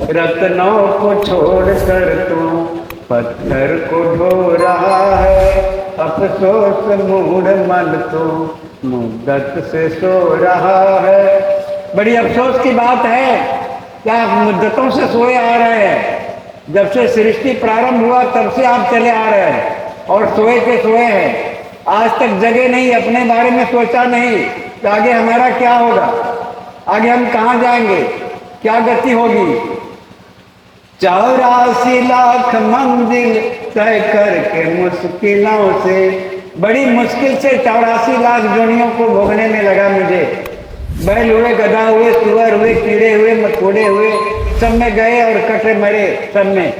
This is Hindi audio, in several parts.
रत्नों को छोड़कर तू पत्थर को ढो रहा है। अफसोस मूड मन तो मुद्दत से सो रहा है। बड़ी अफसोस की बात है कि आप मुद्दतों से सोए आ रहे हैं। जब से सृष्टि प्रारंभ हुआ तब से आप चले आ रहे हैं और सोए के सोए हैं। आज तक जगे नहीं, अपने बारे में सोचा नहीं कि आगे हमारा क्या होगा, आगे हम कहाँ जाएंगे, क्या गति होगी। 84 लाख मंजिल तय करके मुश्किलों से, बड़ी मुश्किल से 84 लाख जोनियों को भोगने में लगा मुझे। बैल हुए, गधा हुए, सुअर हुए, कीड़े हुए, मकोड़े हुए, सब में गए और कटे मरे। सब में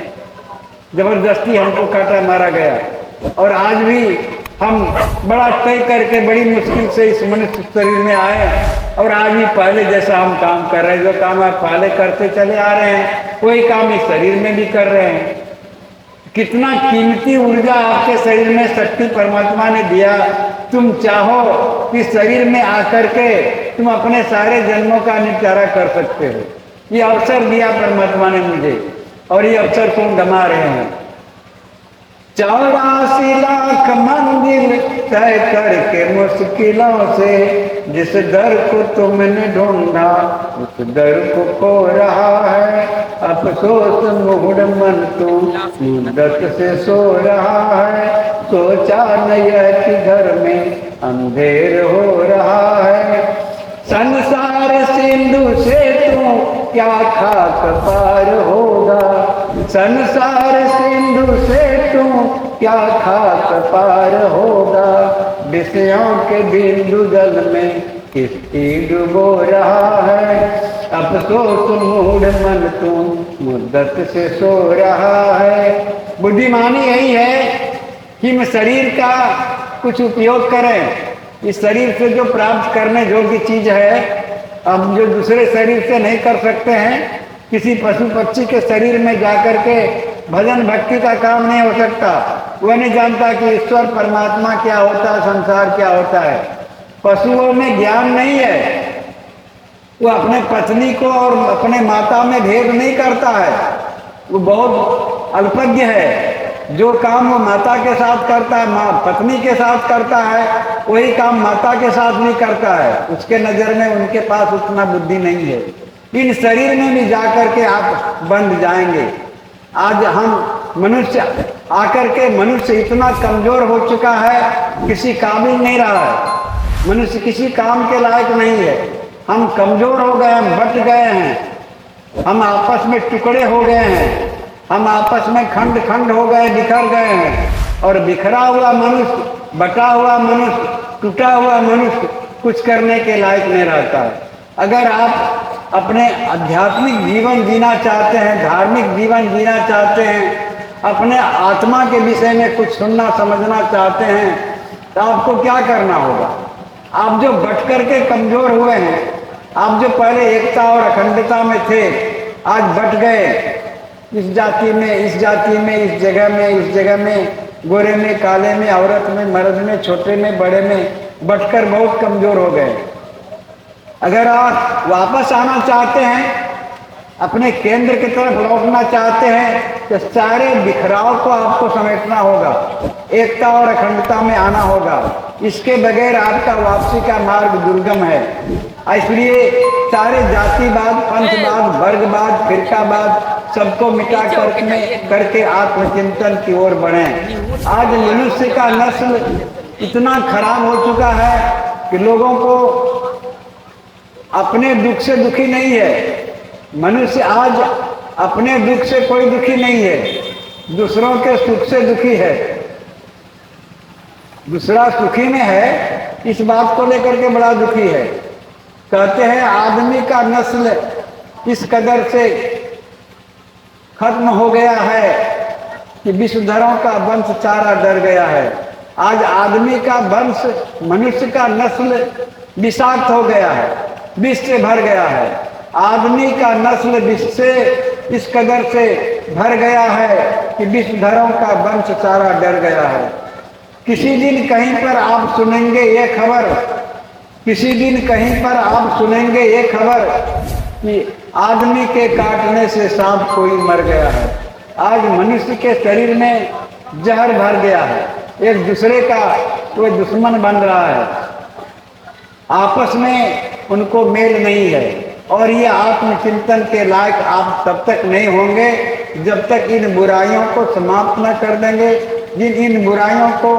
जबरदस्ती हमको काटा मारा गया। और आज भी हम बड़ा तय करके बड़ी मुश्किल से इस मनुष्य शरीर में आए और आज भी पहले जैसा हम काम कर रहे हैं। जो काम आप पहले करते चले आ रहे हैं वही काम इस शरीर में भी कर रहे हैं। कितना कीमती ऊर्जा आपके शरीर में शक्ति परमात्मा ने दिया। तुम चाहो कि शरीर में आकर के तुम अपने सारे जन्मों का निपटारा कर सकते हो। ये अवसर दिया परमात्मा ने मुझे और ये अवसर तुम गंवा रहे हैं। 84 लाख मंजिल तय करके मुश्किलों से, जिस दर को तुमने ढूंढा उस दर को खो रहा है। अफसोस मूड मन तो मुद्दत से सो रहा है। सोचा नहीं है कि घर में अंधेर हो रहा है। संसार सिंधु से तू क्या खाक पार होगा। संसार सिंधु से तू क्या खाक पार होगा। विषयों के बिंदु जल में किसकी डुबो रहा है। अफसोस मूड मन तू मुद्दत से सो रहा है। बुद्धिमानी यही है कि हम शरीर का कुछ उपयोग करें। इस शरीर से जो प्राप्त करने योग्य चीज है, हम जो दूसरे शरीर से नहीं कर सकते हैं, किसी पशु पक्षी के शरीर में जाकर के भजन भक्ति का काम नहीं हो सकता। वह नहीं जानता कि ईश्वर परमात्मा क्या होता है, संसार क्या होता है। पशुओं में ज्ञान नहीं है, वो अपने पत्नी को और अपने माता में भेद नहीं करता है। वो बहुत अल्पज्ञ है। जो काम वो माता के साथ करता है, माँ पत्नी के साथ करता है, वही काम माता के साथ नहीं करता है। उसके नज़र में उनके पास उतना बुद्धि नहीं है। इन शरीर में भी जाकर के आप बंध जाएंगे। आज हम मनुष्य आकर के मनुष्य इतना कमजोर हो चुका है, किसी काबिल नहीं रहा है। मनुष्य किसी काम के लायक नहीं है। हम कमजोर हो गए, हम बट गए हैं, हम आपस में टुकड़े हो गए हैं, हम आपस में खंड खंड हो गए, बिखर गए हैं। और बिखरा हुआ मनुष्य, बटा हुआ मनुष्य, टूटा हुआ मनुष्य कुछ करने के लायक नहीं रहता है। अगर आप अपने आध्यात्मिक जीवन जीना चाहते हैं, धार्मिक जीवन जीना चाहते हैं, अपने आत्मा के विषय में कुछ सुनना समझना चाहते हैं, तो आपको क्या करना होगा। आप जो बट करके कमजोर हुए हैं, आप जो पहले एकता और अखंडता में थे, आज बट गए। इस जाति में, इस जाति में, इस जगह में, इस जगह में, गोरे में, काले में, औरत में, मर्द में, छोटे में, बड़े में बटकर बहुत कमजोर हो गए। अगर आप वापस आना चाहते हैं, अपने केंद्र की तरफ लौटना चाहते हैं, तो सारे बिखराव को आपको समेटना होगा, एकता और अखंडता में आना होगा। इसके बगैर आपका वापसी का मार्ग दुर्गम है। इसलिए सारे जातिवाद, पंथवाद, वर्गवाद, फिरकावाद सबको मिटा करके आत्मचिंतन की ओर बढ़ें। आज मनुष्य का नस्ल इतना खराब हो चुका है कि लोगों को अपने दुख से दुखी नहीं है। मनुष्य आज अपने दुख से कोई दुखी नहीं है, दूसरों के सुख से दुखी है। दूसरा सुखी में है, इस बात को लेकर के बड़ा दुखी है। कहते हैं आदमी का नस्ल इस कदर से खत्म हो गया है कि विषधरों का वंश चारा डर गया है। आज आदमी का वंश, मनुष्य का नस्ल विषाक्त हो गया है, विष से भर गया है। आदमी का नस्ल विष से इस कदर से भर गया है कि विषधरों का वंश सारा डर गया है। किसी दिन कहीं पर आप सुनेंगे ये खबर, किसी दिन कहीं पर आप सुनेंगे ये खबर कि आदमी के काटने से सांप कोई मर गया है। आज मनुष्य के शरीर में जहर भर गया है, एक दूसरे का कोई दुश्मन बन रहा है, आपस में उनको मेल नहीं है। और ये आत्मचिंतन के लायक आप तब तक नहीं होंगे जब तक इन बुराइयों को समाप्त न कर देंगे, इन बुराइयों को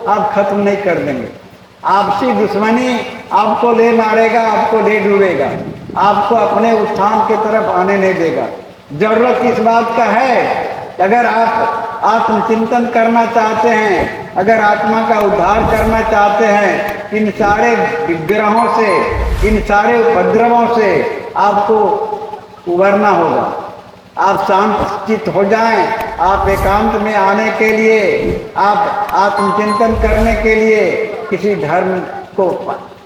आप खत्म नहीं कर देंगे। आपसी दुश्मनी आपको ले मारेगा, आपको ले डूबेगा, आपको अपने उत्थान की तरफ आने नहीं देगा। जरूरत इस बात का है, अगर आप आत्मचिंतन करना चाहते हैं, अगर आत्मा का उद्धार करना चाहते हैं, इन सारे विग्रहों से, इन सारे उपद्रवों से आपको उबरना होगा। आप शांत चित्त हो जाएं, आप एकांत में आने के लिए, आप आत्मचिंतन करने के लिए, किसी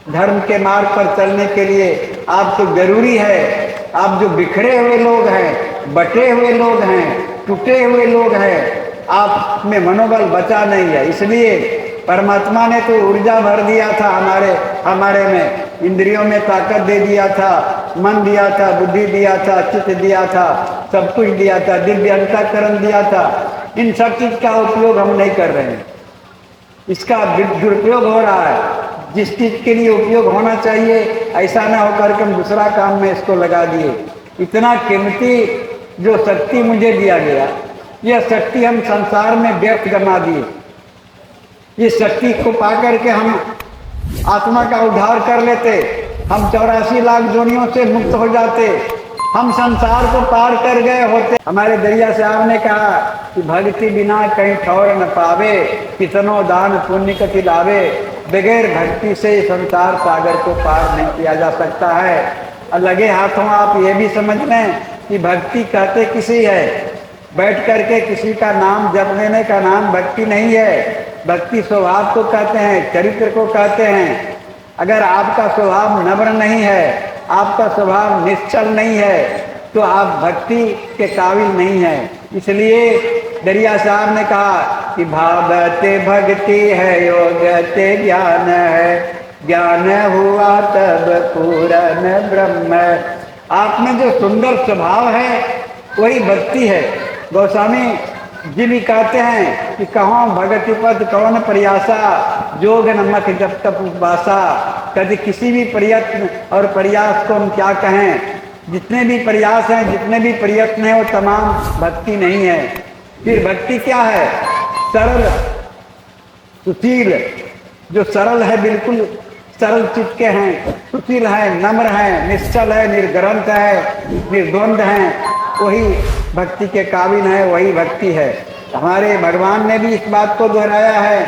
धर्म के मार्ग पर चलने के लिए आपको जरूरी है। आप जो बिखरे हुए लोग हैं, बटे हुए लोग हैं, टूटे हुए लोग हैं, आप में मनोबल बचा नहीं है। इसलिए परमात्मा ने तो ऊर्जा भर दिया था हमारे में, इंद्रियों में ताकत दे दिया था, मन दिया था, बुद्धि दिया था, चित्त दिया था, सब कुछ दिया था, दिव्य अंतःकरण दिया था। इन सब चीज का उपयोग हम नहीं कर रहे हैं, इसका दुरुपयोग हो रहा है। जिस चीज के लिए उपयोग होना चाहिए ऐसा ना होकर के हम दूसरा काम में इसको लगा दिए। इतना कीमती जो शक्ति मुझे दिया गया, यह शक्ति हम संसार में व्यर्थ गंवा दिए। इस शक्ति को पाकर के हम आत्मा का उद्धार कर लेते, हम 84 लाख जोनियों से मुक्त हो जाते, हम संसार को पार कर गए होते। हमारे दरिया साहब ने कहा कि भक्ति बिना कहीं ठौर न पावे, कितनों दान पुण्य कति लावे, बगैर भक्ति से संसार सागर को पार नहीं किया जा सकता है। और लगे हाथों आप ये भी समझ लें कि भक्ति कहते किसी है, बैठ करके किसी का नाम जप लेने का नाम भक्ति नहीं है। भक्ति स्वभाव को कहते हैं, चरित्र को कहते हैं। अगर आपका स्वभाव नम्र नहीं है, आपका स्वभाव निश्चल नहीं है, तो आप भक्ति के काबिल नहीं है। इसलिए दरिया साहब ने कहा कि भावते भक्ति है, योग ते ज्ञान है, ज्ञान हुआ तब पूर्ण ब्रह्म। आप में जो सुंदर स्वभाव है वही भक्ति है। गोस्वामी जी भी कहते हैं कि कहो भगति पद कौन प्रयासा, जोग नमक जब तक उपवासा। कभी किसी भी प्रयत्न और प्रयास को हम क्या कहें, जितने भी प्रयास हैं, जितने भी प्रयत्न हैं, वो तमाम भक्ति नहीं है। फिर भक्ति क्या है? सरल सुशील, जो सरल है, बिल्कुल सरल चित्त के हैं, सुशील है, नम्र है, निश्चल है, निर्ग्रंथ है, निर्द्वंद है, वही भक्ति के काबिल है, वही भक्ति है। हमारे भगवान ने भी इस बात को दोहराया है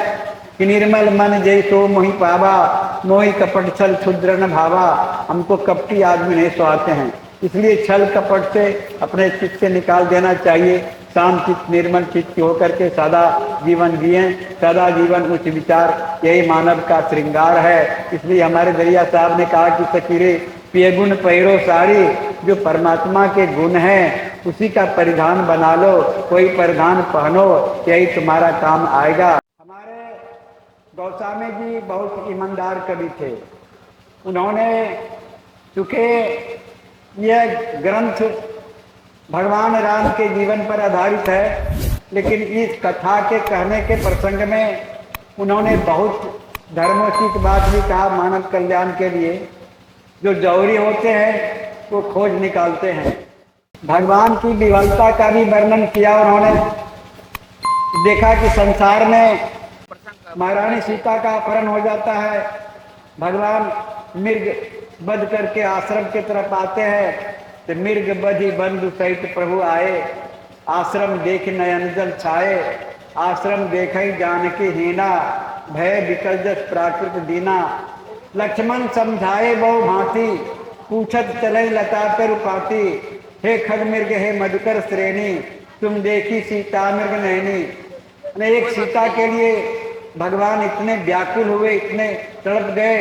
कि निर्मल मन जैसो मोहि पावा, मोहि कपट छल क्षुद्र न भावा। हमको कपटी आदमी नहीं सुहाते हैं, इसलिए छल कपट से अपने चित्त से निकाल देना चाहिए। शांत चित्त, निर्मल चित्त होकर के सदा जीवन जिए, सदा जीवन उच्च विचार, यही मानव का श्रृंगार है। इसलिए हमारे दरिया साहब ने कहा कि सकीरे पिए गुण पहिरो साड़ी, जो परमात्मा के गुण हैं उसी का परिधान बना लो, कोई परिधान पहनो, यही तुम्हारा काम आएगा। हमारे गोस्वामी जी बहुत ईमानदार कवि थे। उन्होंने चूँकि यह ग्रंथ भगवान राम के जीवन पर आधारित है, लेकिन इस कथा के कहने के प्रसंग में उन्होंने बहुत धर्मोचित बात भी कहा मानव कल्याण के लिए। जो जौहरी होते हैं वो खोज निकालते हैं। भगवान की विफलता का भी वर्णन किया उन्होंने। देखा कि संसार में महारानी सीता का अपहरण हो जाता है, भगवान मृग बध करके आश्रम की तरफ आते हैं, तो मृग बधि बंधु सहित प्रभु आए, आश्रम देख नयन जल छाए, आश्रम देखई जानकी हीना, भय विकल जस प्राकृत दीना। लक्ष्मण समझाए बहु भांति, पूछत चले लता पर पाती, हे खग मृग हे मधुकर श्रेणी, तुम देखी सीता मृग नैनी। एक सीता के लिए भगवान इतने व्याकुल हुए, इतने तड़प गए,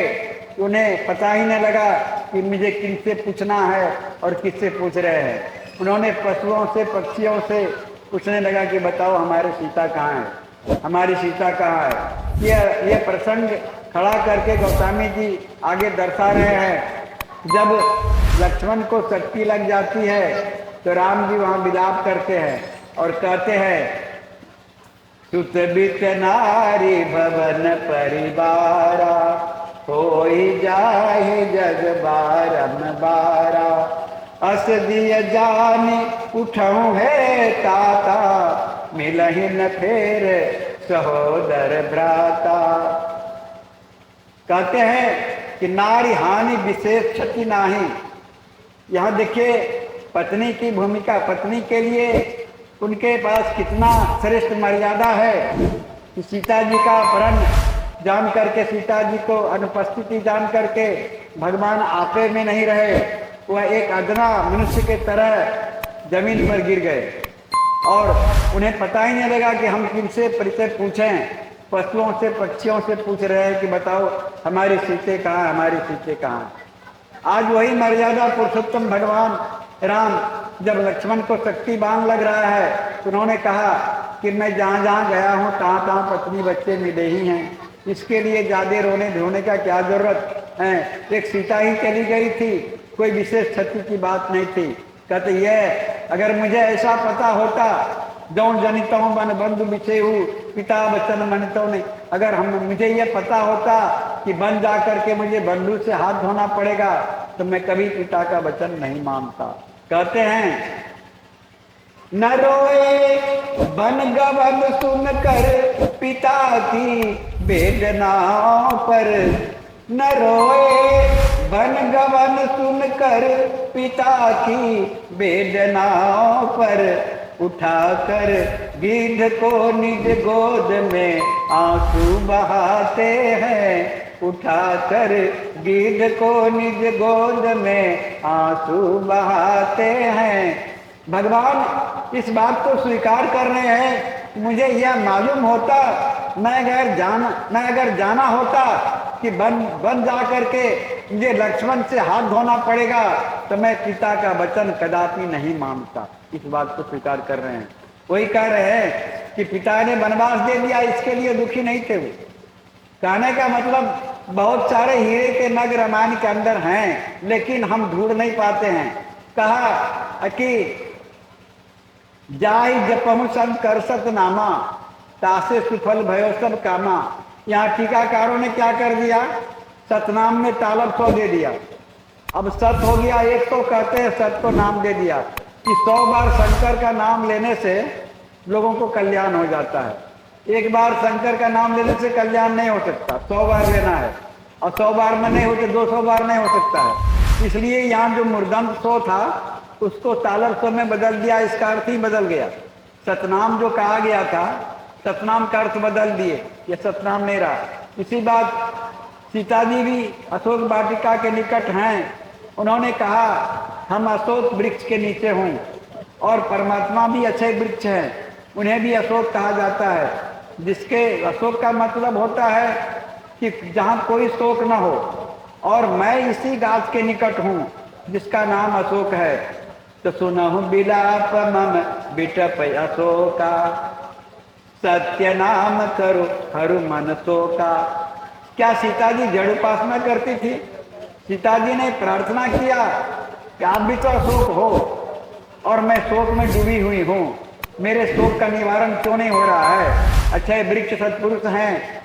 उन्हें पता ही नहीं लगा कि मुझे किनसे पूछना है और किससे पूछ रहे हैं। उन्होंने पशुओं से, पक्षियों से पूछने लगा कि बताओ हमारी सीता कहाँ है, हमारी सीता कहाँ है। यह प्रसंग खड़ा करके गोस्वामी जी आगे दर्शा रहे हैं। जब लक्ष्मण को शक्ति लग जाती है तो राम जी वहां विलाप करते हैं और कहते हैं, सुत बित नारी भवन परिवारा, होई जाहे जग बारम बारा। अस दिय जाने उठऊं है ताता, मिलहि न फेर सहोदर भ्राता। कहते हैं कि नारी हानि विशेष क्षति नाही। यहाँ देखिए पत्नी की भूमिका, पत्नी के लिए उनके पास कितना श्रेष्ठ मर्यादा है कि सीता जी का अपहरण जान करके, सीता जी को अनुपस्थिति जान करके भगवान आपे में नहीं रहे, वह एक अदना मनुष्य के तरह जमीन पर गिर गए और उन्हें पता ही नहीं लगा कि हम किनसे परिचय पूछें। पशुओं से पक्षियों से पूछ रहे हैं कि बताओ हमारी सीतें कहाँ, हमारी सीतें कहाँ। आज वही मर्यादा पुरुषोत्तम भगवान राम जब लक्ष्मण को शक्ति बाण लग रहा है तो उन्होंने कहा कि मैं जहाँ जहाँ गया हूँ तहाँ तहाँ पत्नी बच्चे मिले ही हैं, इसके लिए ज्यादा रोने धोने का क्या जरूरत है। एक सीता ही चली गई थी, कोई विशेष क्षति की बात नहीं थी। कहते ये अगर मुझे ऐसा पता होता, जौन जनितो बन बंधु बिछे हूँ पिता वचन मनतो नहीं, अगर मुझे ये पता होता कि बन जा करके मुझे बंधु से हाथ धोना पड़ेगा तो मैं कभी पिता का वचन नहीं मानता। कहते हैं, न रोए बन गवन सुन कर पिता की वेदनाओं पर, न रोए बन गवन सुन कर पिता की वेदनाओं पर, उठाकर गिद्ध को निज गोद में आंसू बहाते हैं, उठाकर गिद्ध को निज गोद में आंसू बहाते हैं। भगवान इस बात को स्वीकार कर रहे हैं, मुझे यह मालूम होता, मैं अगर जाना होता कि बन जा करके मुझे लक्ष्मण से हाथ धोना पड़ेगा तो मैं पिता का वचन कदापि नहीं मानता। इस बात को स्वीकार कर रहे हैं। वही कह रहे हैं कि पिता ने वनवास दे दिया, इसके लिए दुखी नहीं थे वो। कहने का मतलब बहुत सारे हीरे के नग रामायण के अंदर हैं लेकिन हम ढूंढ नहीं पाते हैं। कहा कि जाहि जपहु संत करसत नामा, तासे सुफल भयो सब कामा। यहाँ टीकाकारों ने क्या कर दिया, सतनाम में तालब 100 दे दिया। अब सत हो गया 100, कहते हैं सत को नाम दे दिया कि 100 बार शंकर का नाम लेने से लोगों को कल्याण हो जाता है। एक बार शंकर का नाम लेने से कल्याण नहीं हो सकता, 100 बार लेना है, और 100 बार में नहीं होते 200 बार नहीं हो सकता है। इसलिए यहाँ जो मूर्धन्य 100 था उसको तालब 100 में बदल दिया, इसका अर्थ ही बदल गया। सतनाम जो कहा गया था, सतनाम का अर्थ बदल दिए, ये सतनाम नहीं रहा। इसी बात सीता जी भी अशोक वाटिका के निकट हैं, उन्होंने कहा हम अशोक वृक्ष के नीचे हों, और परमात्मा भी अच्छे वृक्ष हैं, उन्हें भी अशोक कहा जाता है, जिसके अशोक का मतलब होता है कि जहाँ कोई शोक न हो, और मैं इसी गाछ के निकट हूँ जिसका नाम अशोक है। तो सुनहु बिलाप मम बिटप अशोका, सत्य नाम करो हरु मन शोका। क्या सीता जी जड़ उपासना करती थी? सीता जी ने प्रार्थना किया कि आप भी तो अशोक हो और मैं शोक में डूबी हुई हूँ, मेरे शोक का निवारण क्यों नहीं हो रहा है। अक्षय वृक्ष सत्पुरुष हैं,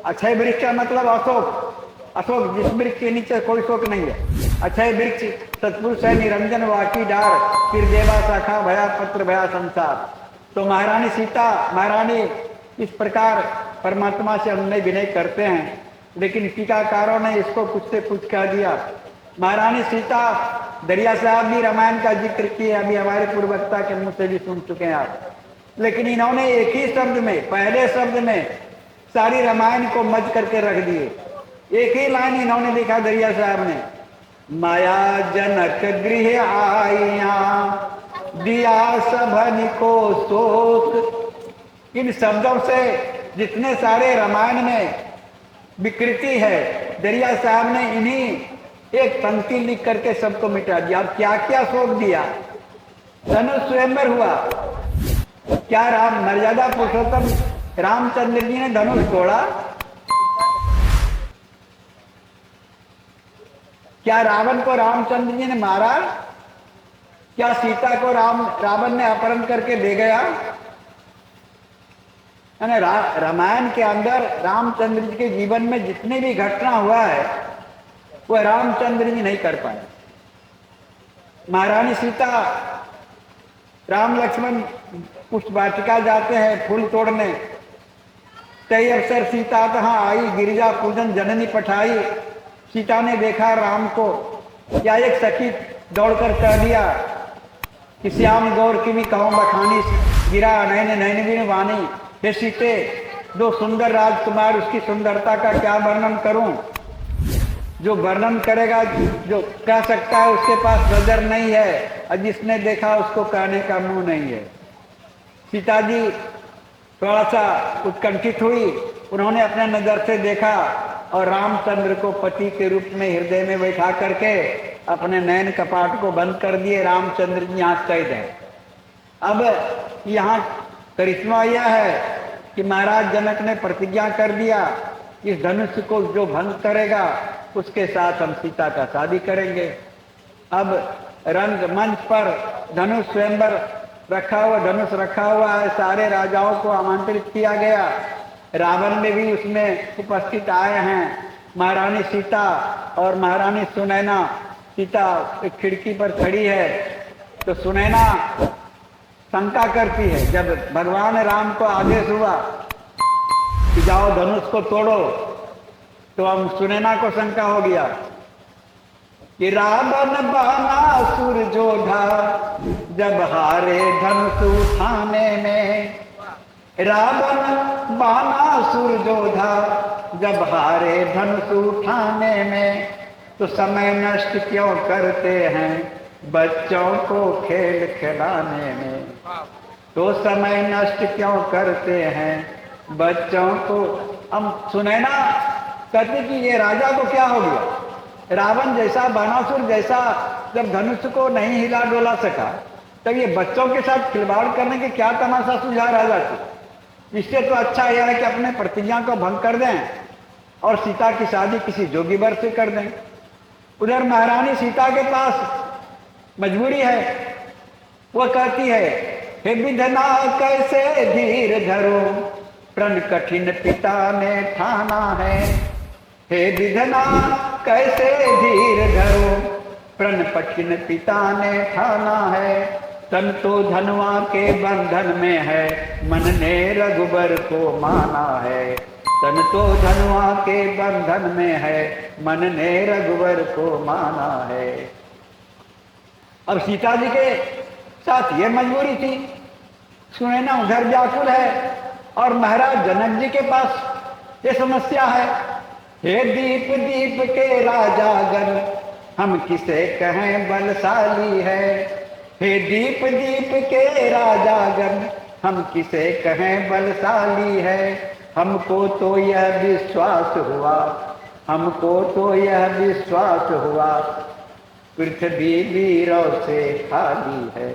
अक्षय वृक्ष का मतलब अशोक, अशोक जिस वृक्ष के नीचे कोई शोक नहीं है। अक्षय वृक्ष सत्पुरुष है, निरंजन वाकी डार, फिर देवा शाखा भया पत्र भया संसार। तो महारानी सीता, महारानी इस प्रकार परमात्मा से हमने विनय करते हैं, लेकिन टीकाकारों ने इसको कुछ से कुछ कह दिया। महारानी सीता, दरिया साहब भी रामायण का जिक्र किया, अभी हमारे पूर्ववक्ता के मुंह से भी सुन चुके हैं आप, लेकिन इन्होंने एक ही शब्द में, पहले शब्द में सारी रामायण को मज करके रख दिए। एक ही लाइन इन्होंने लिखा दरिया साहब ने, माया जनक गृह आइया, दिया सभन को शोक। इन शब्दों से जितने सारे रामायण में विकृति है, दरिया साहब ने इन्हीं एक पंक्ति लिख करके सबको मिटा दिया। अब क्या क्या शोक दिया, धनुष स्वयंवर हुआ। क्या राम मर्यादा पुरुषोत्तम रामचंद्र जी ने धनुष तोड़ा? क्या रावण को रामचंद्र जी ने मारा? क्या सीता को रावण ने अपहरण करके ले गया? रामायण के अंदर रामचंद्र जी के जीवन में जितने भी घटना हुआ है वो रामचंद्र जी नहीं कर पाए। महारानी सीता, राम लक्ष्मण पुष्प वाटिका जाते हैं फूल तोड़ने, कई अवसर सीता कहाँ आई, गिरिजा पूजन जननी पठाई। सीता ने देखा राम को, क्या एक सखी दौड़कर कह दिया कि श्याम गौर की भी कहो बखानी, गिरा नैन नैन भी वाणी। हे सीते, दो सुंदर राजकुमार, उसकी सुंदरता का क्या वर्णन करूं? जो वर्णन करेगा, जो कह सकता है उसके पास नजर नहीं है, और जिसने देखा उसको कहने का मुंह नहीं है। सीता जी थोड़ा सा उत्कंठित हुई, उन्होंने अपने नजर से देखा और रामचंद्र को पति के रूप में हृदय में बैठा करके अपने नयन कपाट को बंद कर दिए। रामचंद्र जी यहाँ कैद है। अब यहाँ करिश्मा यह है कि महाराज जनक ने प्रतिज्ञा कर दिया, इस धनुष को जो भंग करेगा उसके साथ हम सीता का शादी करेंगे। अब रंग मंच पर धनुष स्वयंवर रखा हुआ, धनुष रखा हुआ है, सारे राजाओं को आमंत्रित किया गया। रावण में भी उसमें उपस्थित आए हैं। महारानी सीता और महारानी सुनैना, सीता एक खिड़की पर खड़ी है तो सुनैना शंका करती है। जब भगवान राम को आदेश हुआ कि जाओ धनुष को तोड़ो, तो हम सुनैना को शंका हो गया कि रावण बानासुर जोधा, जब हारे धनुष उठाने में। रावण बानासुर जोधा, जब हारे धनुष उठाने में। तो समय नष्ट क्यों करते हैं बच्चों को खेल खिलाने में? तो समय नष्ट क्यों करते हैं बच्चों को? हम सुनैना कहते कि ये राजा को क्या हो गया? रावण जैसा, बानासुर जैसा जब धनुष को नहीं हिला डोला सका, तब ये बच्चों के साथ खिलवाड़ करने के क्या तमाशा सुझा राजा को? इससे तो अच्छा यह है कि अपने प्रतिज्ञा को भंग कर दें और सीता की शादी किसी जोगी वर से कर दें। उधर महारानी सीता के पास मजबूरी है। वो कहती है, हे विधना कैसे धीर धरो, प्रण कठिन पिता ने ठाना है। हे विधना कैसे धीर धरो, प्रण कठिन पिता ने ठाना है। तन तो धनवा के बंधन में है, मन ने रघुबर को माना है। तन तो धनवा के बंधन में है, मन ने रघुबर को माना है। अब सीता जी के साथ ये मजबूरी थी। सुनैना उधर व्याकुल है और महाराज जनक जी के पास ये समस्या है। हे दीप दीप के राजागण, हम किसे कहें बलशाली है। हे दीप दीप के राजागण, हम किसे कहें बलशाली है। हमको तो यह विश्वास हुआ, हमको तो यह विश्वास हुआ, पृथ्वी वीरों से खाली है।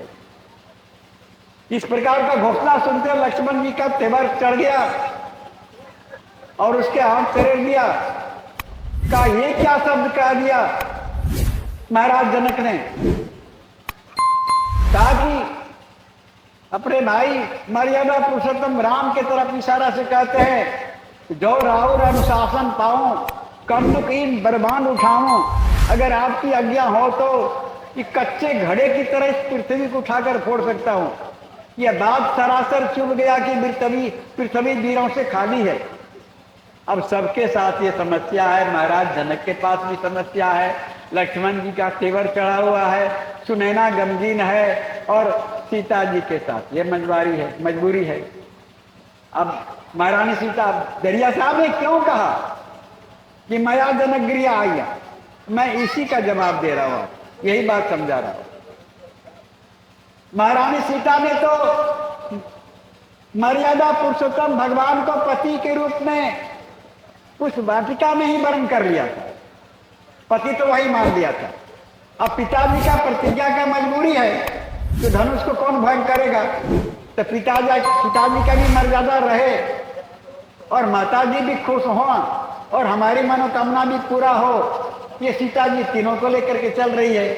इस प्रकार का घोषणा सुनते लक्ष्मण जी का तेवर चढ़ गया और उसके हाथ चढ़ दिया। का ये क्या शब्द कह दिया महाराज जनक ने? कहा कि अपने भाई मर्यादा पुरुषोत्तम राम के तरफ इशारा से कहते हैं, जो राहुल अनुशासन पाऊं, कर्मकीन बरबान उठाऊं। अगर आपकी आज्ञा हो तो कि कच्चे घड़े की तरह इस पृथ्वी को उठाकर फोड़ सकता हूं। यह बात सरासर चुभ गया कि पृथ्वी वीरों से खाली है। अब सबके साथ ये समस्या है। महाराज जनक के पास भी समस्या है, लक्ष्मण जी का तेवर चढ़ा हुआ है, सुनैना गमगीन है और सीता जी के साथ ये मजबूरी है। अब महारानी सीता, दरिया साहब ने क्यों कहा कि माया जनक गिरिया आया, मैं इसी का जवाब दे रहा हूं, यही बात समझा रहा हूं। महारानी सीता ने तो मर्यादा पुरुषोत्तम भगवान को पति के रूप में उस वाटिका में ही वर्ण कर लिया था, पति तो वही मान लिया था। अब पिताजी का प्रतिज्ञा का मजबूरी है तो धनुष को कौन भंग करेगा? तो पिताजी का भी मर्यादा रहे और माताजी भी खुश हो और हमारी मनोकामना भी पूरा हो, ये सीता जी तीनों को लेकर के चल रही है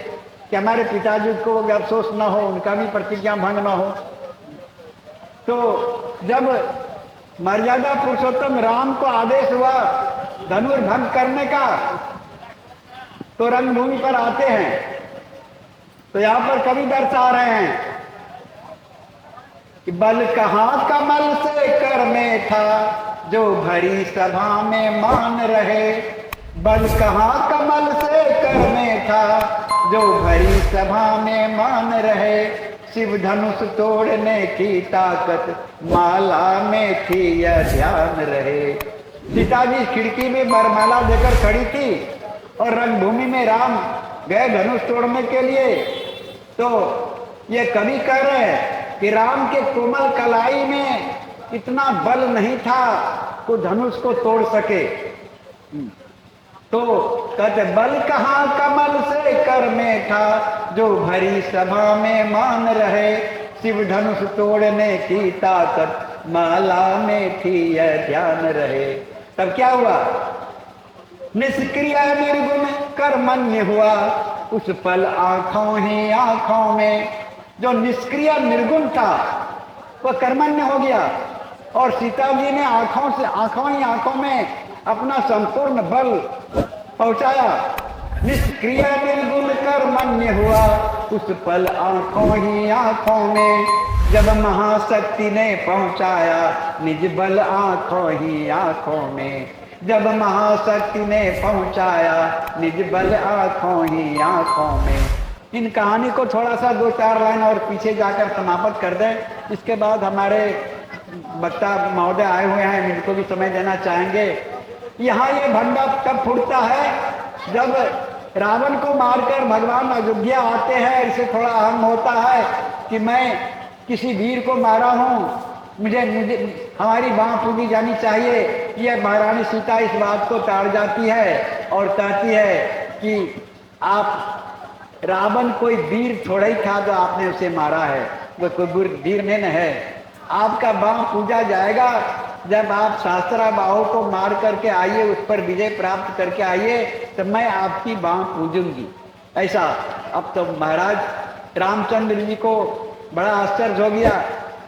कि हमारे पिताजी को भी अफसोस ना हो, उनका भी प्रतिज्ञा भंग ना हो। तो जब मर्यादा पुरुषोत्तम राम को आदेश हुआ धनुर्भंग करने का, तो रंगभूमि पर आते हैं। तो यहां पर कवि दर्शा रहे हैं कि बल कहाँ कमल से कर में था, जो भरी सभा में मान रहे। बल कहाँ कमल से कर में था, जो भरी सभा में मान रहे। शिव धनुष तोड़ने की ताकत माला में थी, यह ध्यान रहे। सीता जी खिड़की में बरमाला देकर खड़ी थी और रंगभूमि में राम गए धनुष तोड़ने के लिए। तो ये कवि कह रहे हैं कि राम के कोमल कलाई में इतना बल नहीं था तो धनुष को तोड़ सके। तो कहते बल कहाँ कमल से कर में था, जो भरी सभा में मान रहे। शिव धनुष तोड़ने की ताकत माला में थी, यह ध्यान रहे। तब क्या हुआ? निष्क्रिय निर्गुण कर्मण्य हुआ, उस पल आंखों ही आंखों में। जो निष्क्रिय निर्गुण था वह कर्मण्य हो गया और सीता जी ने आंखों से आंखों ही आंखों में अपना संपूर्ण बल पहुंचाया। निष्क्रिय निर्गुण कर्मण्य हुआ, उस पल आंखों ही आंखों में। जब महाशक्ति ने पहुंचाया निज बल आंखों ही आंखों में। जब महाशक्ति ने पहुंचाया निज बल आंखों ही आंखों में। इन कहानी को थोड़ा सा 2-4 लाइन और पीछे जाकर समाप्त कर दें। इसके बाद हमारे वक्ता महोदय आए हुए हैं, इनको भी समय देना चाहेंगे। यहाँ ये भंडा तब फूटता है जब रावण को मारकर भगवान अयोध्या आते हैं। इसे थोड़ा अहम होता है कि मैं किसी वीर को मारा हूँ, मुझे हमारी बाँह पूजी जानी चाहिए। यह महारानी सीता इस बात को टाल जाती है और कहती है कि आप रावण कोई वीर थोड़ा ही था जो आपने उसे मारा है, वो कोई वीर नहीं है। आपका बाँह पूजा जाएगा जब आप शास्त्रा बाहु को मार करके आइए, उस पर विजय प्राप्त करके आइए, तो मैं आपकी बाँह पूजूंगी। ऐसा अब तो महाराज रामचंद्र जी को बड़ा आश्चर्य हो गया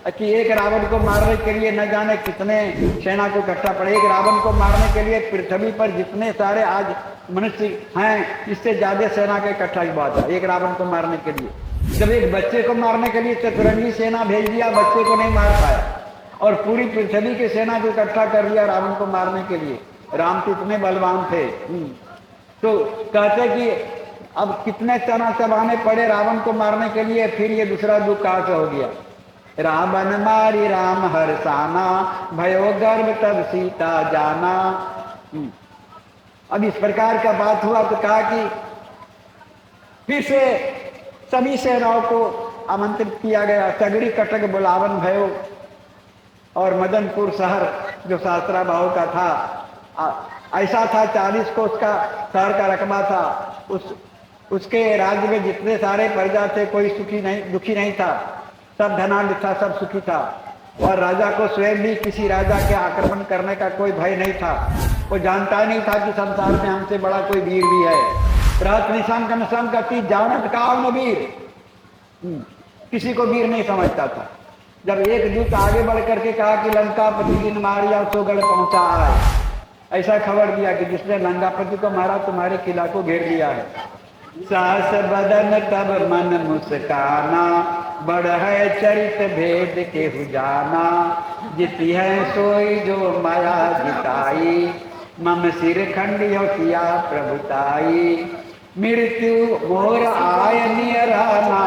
कि एक रावण को मारने के लिए न जाने कितने सेना को इकट्ठा पड़े। एक रावण को मारने के लिए पृथ्वी पर जितने सारे आज मनुष्य हैं, इससे ज्यादा सेना का इकट्ठा हुआ था एक रावण को मारने के लिए। जब एक बच्चे को मारने के लिए चतुरंगी सेना भेज दिया, बच्चे को नहीं मार पाया और पूरी पृथ्वी की सेना को इकट्ठा कर दिया रावण को मारने के लिए। राम तो इतने बलवान थे। तो कहते कि अब कितने सेना चबाने पड़े रावण को मारने के लिए। फिर ये दूसरा दुख कहाँ से हो गया? रावण मारी राम हर्षाना, भयो गर्भ तब सीता जाना। अब इस प्रकार का बात हुआ तो कहा कि फिर से सभी सेनाओं को आमंत्रित किया गया। सगड़ी कटक बुलावन भयो और मदनपुर शहर जो शास्त्रा बाहु का था, ऐसा था 40 कोस का शहर का रकबा था। उसके राज्य में जितने सारे प्रजा थे कोई दुखी नहीं था, सब धनाढ्य था, सब सुखी था। और राजा को स्वयं भी किसी राजा के आक्रमण करने का कोई भय नहीं था। वो जानता नहीं था कि संसार में हमसे बड़ा कोई वीर भी है। रात निशंक निशंक कति जानत काव न वीर, किसी को वीर नहीं समझता था। जब एक दूत आगे बढ़ करके कहा कि लंकापति दिन मारिया सो गढ़ पहुंचा है, ऐसा खबर दिया कि जिसने लंकापति को मारा तुम्हारे किला को घेर लिया है। सास बदन तब मन मुस्काना, बड़ है चरित भेद के हुजाना। जिति है सोई जो माया जिताई, मम सिर खंडियो किया प्रभुताई। मृत्यु घोर आय नियराना,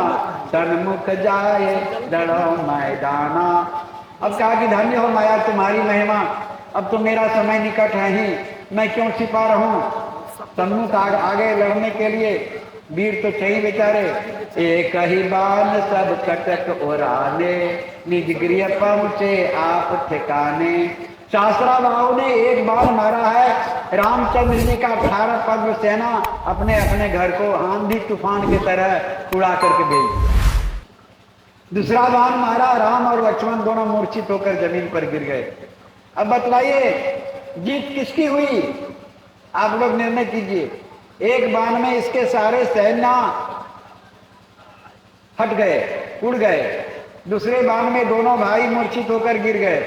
सन्मुख जाए दड़ो मैदाना। अब कहा कि धन्य हो माया तुम्हारी महिमा, अब तो मेरा समय निकट है ही, मैं क्यों छिपा रहूं सम्मुख आगे लड़ने के लिए। वीर तो चाहिए बेचारे। एक ही बाण सब कटक उड़ाने, निज गृह पहुंचे आप ठिकाने। शास्त्रा बाहु ने एक बाण मारा है, रामचंद्र जी का 18 पद्म सेना अपने अपने घर को आंधी तूफान की तरह उड़ा करके भेज दिया। दूसरा बाण मारा, राम और लक्ष्मण दोनों मूर्छित होकर जमीन पर गिर गए। अब बतलाइए जीत किसकी हुई? आप लोग निर्णय कीजिए। एक बाण में इसके सारे सैन्य हट गए, उड़ गए। दूसरे बाण में दोनों भाई मूर्छित होकर गिर गए।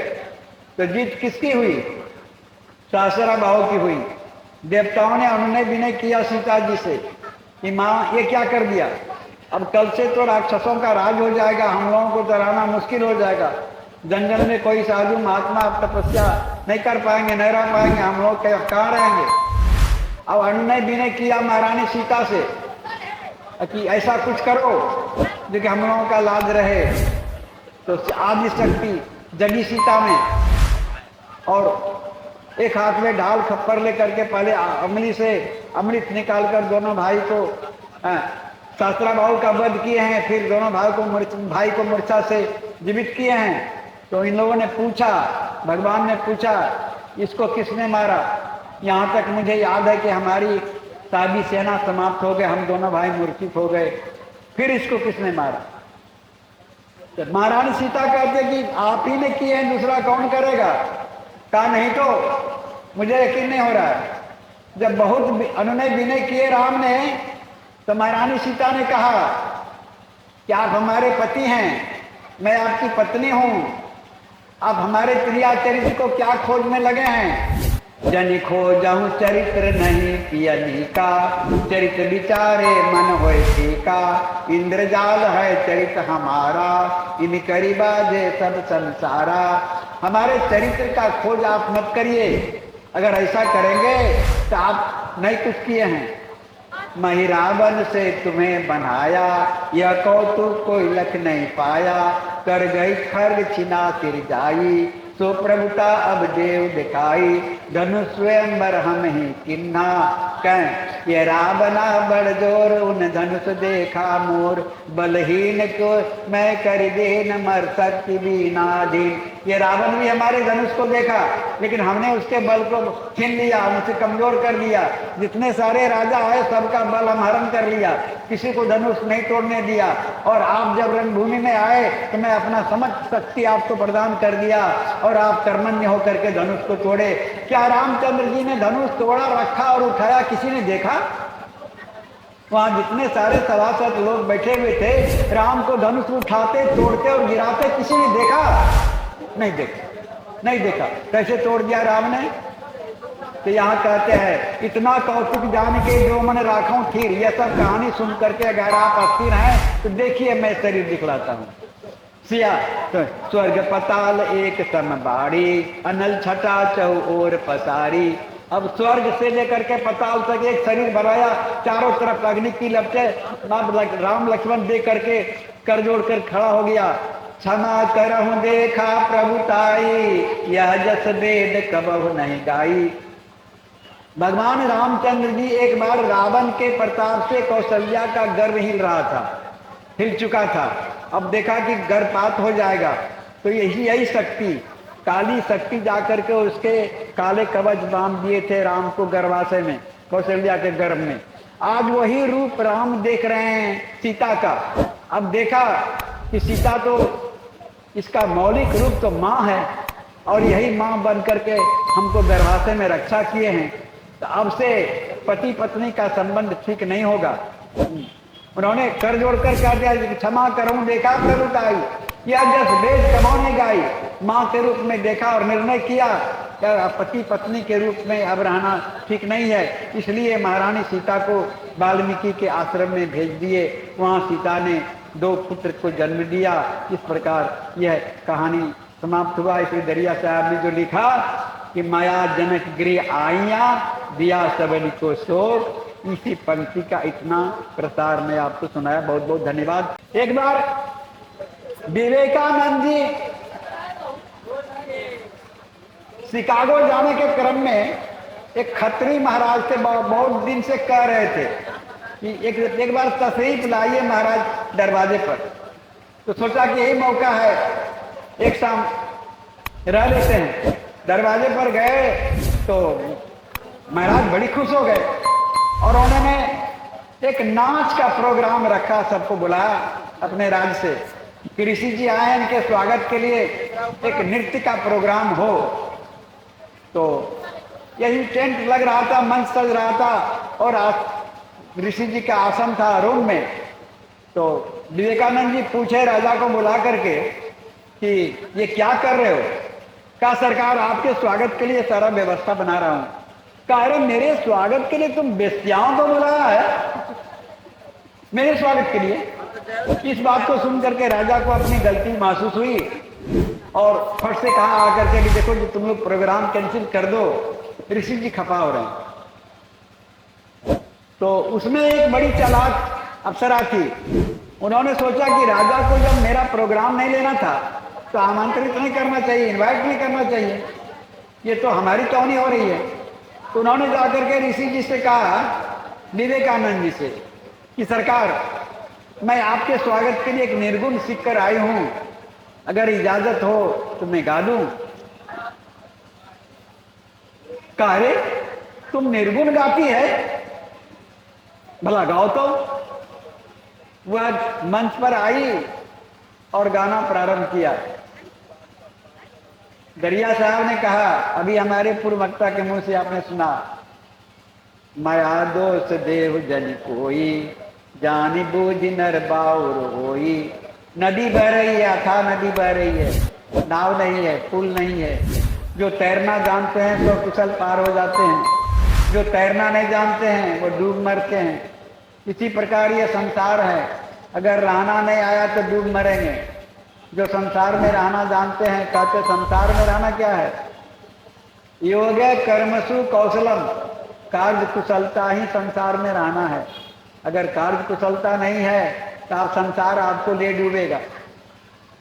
तो जीत किसकी हुई? सहस्रा बाहु की हुई। देवताओं ने अनुनय विनय किया सीता जी से कि माँ ये क्या कर दिया, अब कल से तो राक्षसों का राज हो जाएगा, हम लोगों को डराना मुश्किल हो जाएगा, जंगल में कोई साधु महात्मा तपस्या नहीं कर पाएंगे, नहीं रह पाएंगे, हम लोग कहाँ रहेंगे। अब अनुनय विनय किया महारानी सीता से कि ऐसा कुछ करो जो कि हम लोगों का लाज रहे। तो आदि शक्ति जगी सीता में, और एक हाथ में ढाल खप्पर लेकर के पहले अमली से अमृत निकालकर दोनों भाई को सहस्रा बाहु का वध किए हैं, फिर दोनों भाई को मूर्छा से जीवित किए हैं। तो इन लोगों ने पूछा, भगवान ने पूछा इसको किसने मारा? यहाँ तक मुझे याद है कि हमारी सारी सेना समाप्त हो गए, हम दोनों भाई मूर्छित हो गए, फिर इसको किसने मारा? तो महारानी सीता कहते कि आप ही ने किए हैं, दूसरा कौन करेगा? कहा नहीं तो मुझे यकीन नहीं हो रहा है। जब बहुत अनुनय विनय किए राम ने, तो महारानी सीता ने कहा कि आप हमारे पति हैं, मैं आपकी पत्नी हूं, आप हमारे प्रिया चरित्र को क्या खोजने लगे हैं? जनि खोजहु चरित्र नहीं पियनी का, चरित्र विचारे मन होए टीका, इंद्रजाल है चरित्र हमारा, इन करी बाजे सब संसारा। हमारे चरित्र का खोज आप मत करिए, अगर ऐसा करेंगे तो आप नहीं कुछ किए हैं। मही रावण से तुम्हें बनाया, यह कौतुक कोई लख नहीं पाया, कर गई खर्ग छिना सिर जाई, सो प्रभुता अब देव दिखाई, धनुष स्वयंवर हम ही किन्हा, कह ये रावणा बड़ जोर, उन धनुष देखा मोर, बलहीन को मैं कर दे न मर सकती बीनाधीन। ये रावण भी हमारे धनुष को देखा, लेकिन हमने उसके बल को छीन लिया, उसे कमजोर कर दिया। जितने सारे राजा आए सबका बल हम हरण कर लिया, किसी को धनुष नहीं तोड़ने दिया। और आप जब रणभूमि में आए तो मैं अपना समस्त शक्ति आपको प्रदान कर दिया, और आप कर्मण्य होकर के धनुष को तोड़े। क्या रामचंद्र जी ने धनुष तोड़ा, रखा और उठाया किसी ने देखा? वहां जितने सारे सभासद लोग बैठे हुए थे, राम को धनुष उठाते, तोड़ते और गिराते किसी ने देखा? नहीं देखा, नहीं देखा। कैसे तोड़ दिया राम ने? तो यहाँ कहते हैं इतना कौतुक जान के जो मन राखूं फिर। यह सब कहानी सुन करके अगर आप अस्थिर हैं तो देखिए मैं शरीर दिखलाता हूँ। सिया तो स्वर्ग पताल एक समबाड़ी, अनल छटा चौ और पसारी। अब स्वर्ग से लेकर के पताल तक एक शरीर बनाया, चारों तरफ अग्नि की लपटे। राम लक्ष्मण देख करके कर जोड़ कर खड़ा हो गया। क्षमा करहु देखा प्रभुताई, यह जस वेद कबहु नहीं गाई। भगवान रामचंद्र जी एक बार रावण के प्रताप से कौशल्या का गर्भ हिल रहा था, हिल चुका था। अब देखा कि गर्भपात हो जाएगा, तो यही शक्ति, काली शक्ति जाकर के उसके काले कवच बांध दिए थे राम को गर्भाशय में, कौशल्या के गर्भ में। आज वही रूप राम देख रहे हैं सीता का। अब देखा कि सीता तो इसका मौलिक रूप तो माँ है, और यही माँ बन करके हमको गर्भाशय में रक्षा किए हैं। तो अब से पति पत्नी का संबंध ठीक नहीं होगा। उन्होंने कर जोड़ कर कह दिया क्षमा करूं देखा प्रभुताई, यह जस वेद कमौने गाई। माँ के रूप में देखा और निर्णय किया क्या पति पत्नी के रूप में अब रहना ठीक नहीं है, इसलिए महारानी सीता को वाल्मीकि के आश्रम में भेज दिए। वहाँ सीता ने 2 पुत्र को जन्म दिया। इस प्रकार यह कहानी समाप्त हुआ। इसलिए दरिया साहब ने जो लिखा कि माया जनक गृह आइया, दिया सबनी को शोक, इसी पंक्ति का इतना प्रसार मैं आपको सुनाया। बहुत बहुत धन्यवाद। एक बार विवेकानंद जी शिकागो जाने के क्रम में एक खत्री महाराज से बहुत दिन से कह रहे थे कि एक बार तशरीफ लाइए महाराज दरवाजे पर। तो सोचा कि यही मौका है, एक शाम रह लेते हैं। दरवाजे पर गए तो महाराज बड़ी खुश हो गए, और उन्होंने एक नाच का प्रोग्राम रखा, सबको बुलाया अपने राज्य से कि ऋषि जी आए हैं, इनके स्वागत के लिए एक नृत्य का प्रोग्राम हो। तो यही टेंट लग रहा था, मंच सज रहा था, और ऋषि जी का आसन था रूम में। तो विवेकानंद जी पूछे राजा को बुला करके कि ये क्या कर रहे हो? कहा सरकार आपके स्वागत के लिए सारा व्यवस्था बना रहा हूं। कहा अरे मेरे स्वागत के लिए तुम बेस्याओं को बुलाया है? मेरे स्वागत के लिए? इस बात को सुन करके राजा को अपनी गलती महसूस हुई और फट से कहा आकर के कि देखो जो तुम लोग प्रोग्राम कैंसिल कर दो, ऋषि जी खफा हो रहे हैं। तो उसमें एक बड़ी चालाक अप्सरा थी। उन्होंने सोचा कि राजा को जब मेरा प्रोग्राम नहीं लेना था तो आमंत्रित नहीं करना चाहिए, इनवाइट नहीं करना चाहिए, ये तो हमारी टौनी हो रही है। तो उन्होंने जाकर के ऋषि जी से कहा, विवेकानंद जी से, कि सरकार मैं आपके स्वागत के लिए एक निर्गुण सीख कर आई हूं, अगर इजाजत हो तो मैं गा दूं। कहा अरे तुम निर्गुण गाती है, भला गाओ तो। वह मंच पर आई और गाना प्रारंभ किया। दरिया साहब ने कहा, अभी हमारे पूर्व वक्ता के मुंह से आपने सुना, माया दोष देव जन कोई, जानी बूझ नर बाउर होई। नदी बह रही है, अथाह नदी बह रही है, नाव नहीं है, पुल नहीं है। जो तैरना जानते हैं तो कुशल पार हो जाते हैं, जो तैरना नहीं जानते हैं वो डूब मरते हैं। इसी प्रकार ये संसार है, अगर रहना नहीं आया तो डूब मरेंगे। जो संसार में रहना जानते हैं कहते संसार में रहना क्या है? योग कर्मसु कौशलम, कार्य कुशलता ही संसार में रहना है। अगर कार्य कुशलता नहीं है तो आप संसार आपको ले डूबेगा।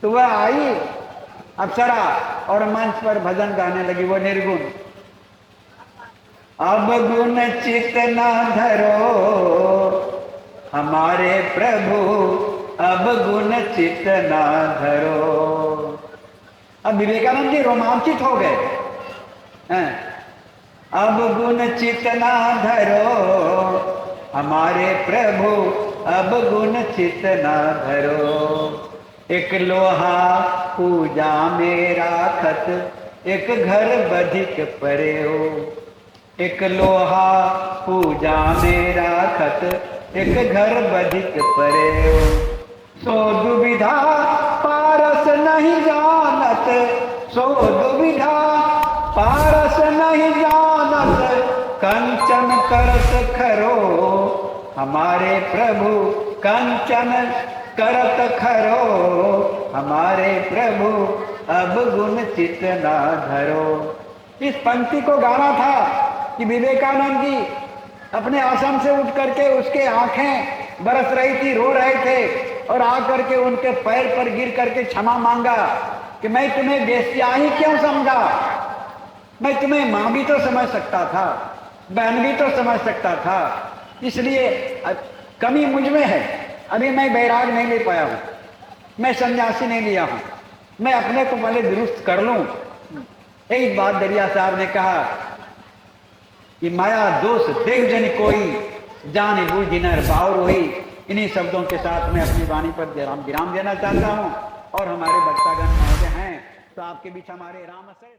तो वह आई अप्सरा और मंच पर भजन गाने लगी, वो निर्गुण। अब गुण चित ना धरो हमारे प्रभु, अब गुण चित ना धरो। अब विवेकानंद जी रोमांचित हो गए हैं। अब गुण चित ना धरो हमारे प्रभु, अब गुण चित ना धरो। एक लोहा पूजा में राखत, एक घर बधिक परे हो। एक लोहा पूजा में राखत, एक घर बधिक परे हो। सो दुविधा पारस नहीं जानत, सो दुविधा पारस नहीं जानत, कंचन करत खरो हमारे प्रभु, कंचन करत खरो हमारे प्रभु, अब गुण चित ना धरो। इस पंक्ति को गाना था कि विवेकानंद जी अपने आसन से उठ करके उसके आंखें बरस रही थी, रो रहे थे और आकर के उनके पैर पर गिर करके क्षमा मांगा कि मैं तुम्हें बेस्या ही क्यों समझा, मैं तुम्हें मां भी तो समझ सकता था, बहन भी तो समझ सकता था, इसलिए कमी मुझ में है। अभी मैं बैराग नहीं ले पाया हूं, मैं सन्यासी नहीं लिया हूं, मैं अपने को पहले दुरुस्त कर लूं। एक बात दरिया साहब ने कहा कि माया दोष देव जन कोई, जाने बूझ नर बाउर होई। इन्हीं शब्दों के साथ मैं अपनी वाणी पर विराम देना चाहता हूं। और हमारे वक्तागण महोदय हैं तो आपके बीच हमारे राम से